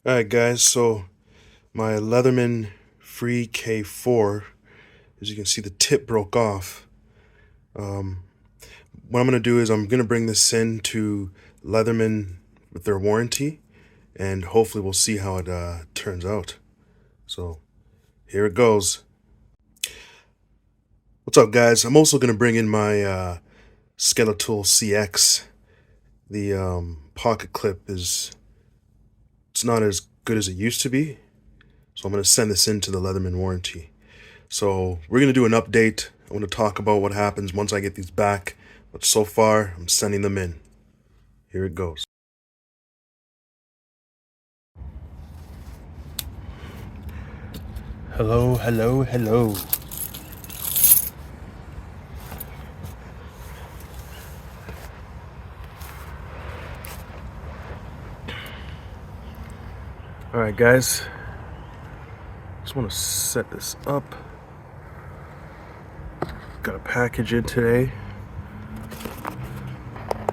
Alright guys, so my Leatherman Free K4, as you can see the tip broke off. What I'm going to do is I'm going to bring this in to Leatherman with their warranty, and hopefully we'll see how it turns out. So here it goes. What's up guys? I'm also going to bring in my Skeletoolcx. The pocket clip it's not as good as it used to be. So I'm going to send this into the Leatherman warranty. So we're going to do an update. I want to talk about what happens once I get these back. But so far, I'm sending them in. Here it goes. Hello, hello, hello. Alright guys, just want to set this up. Got a package in today.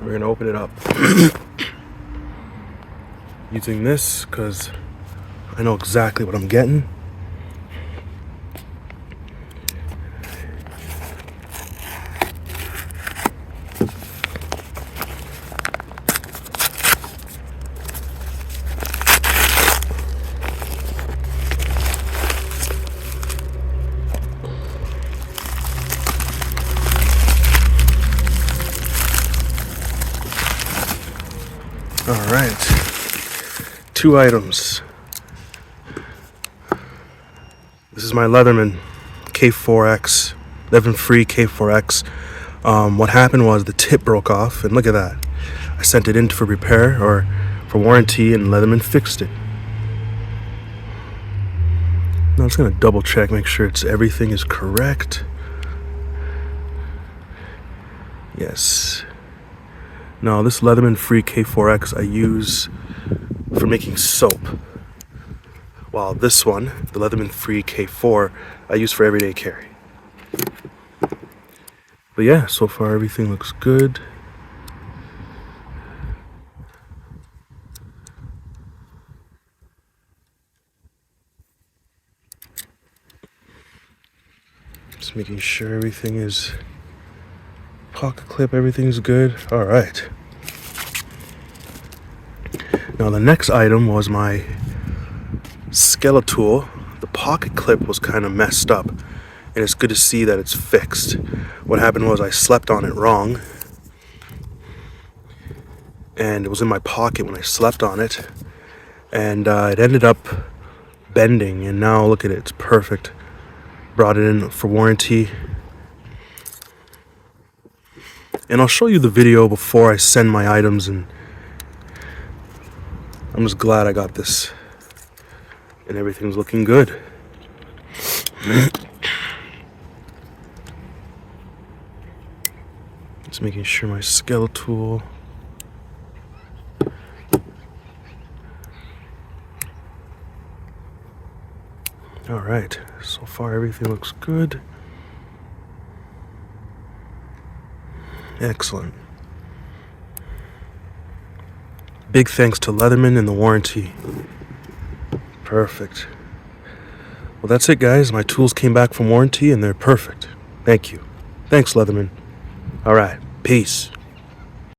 We're going to open it up using this because I know exactly what I'm getting. All right, 2 items. This is my Leatherman K4X, Leatherman Free K4X. What happened was the tip broke off, and look at that. I sent it in for repair or for warranty, and Leatherman fixed it. Now I'm just gonna double check, make sure everything is correct. Yes. Now this Leatherman Free K4X I use for making soap, while this one, the Leatherman Free K4, I use for everyday carry. But yeah, so far everything looks good. Just making sure everything is pocket clip, everything's good. All right. Now the next item was my Skeletool. The pocket clip was kind of messed up, and it's good to see that it's fixed. What happened was I slept on it wrong, and it was in my pocket when I slept on it, and it ended up bending, and now look at it, it's perfect. Brought it in for warranty. And I'll show you the video before I send my items, and I'm just glad I got this. And everything's looking good. Just making sure my Skeletool. All right, so far everything looks good. Excellent. Big thanks to Leatherman and the warranty. Perfect. Well, that's it, guys. My tools came back from warranty and they're perfect. Thank you. Thanks, Leatherman. All right. Peace.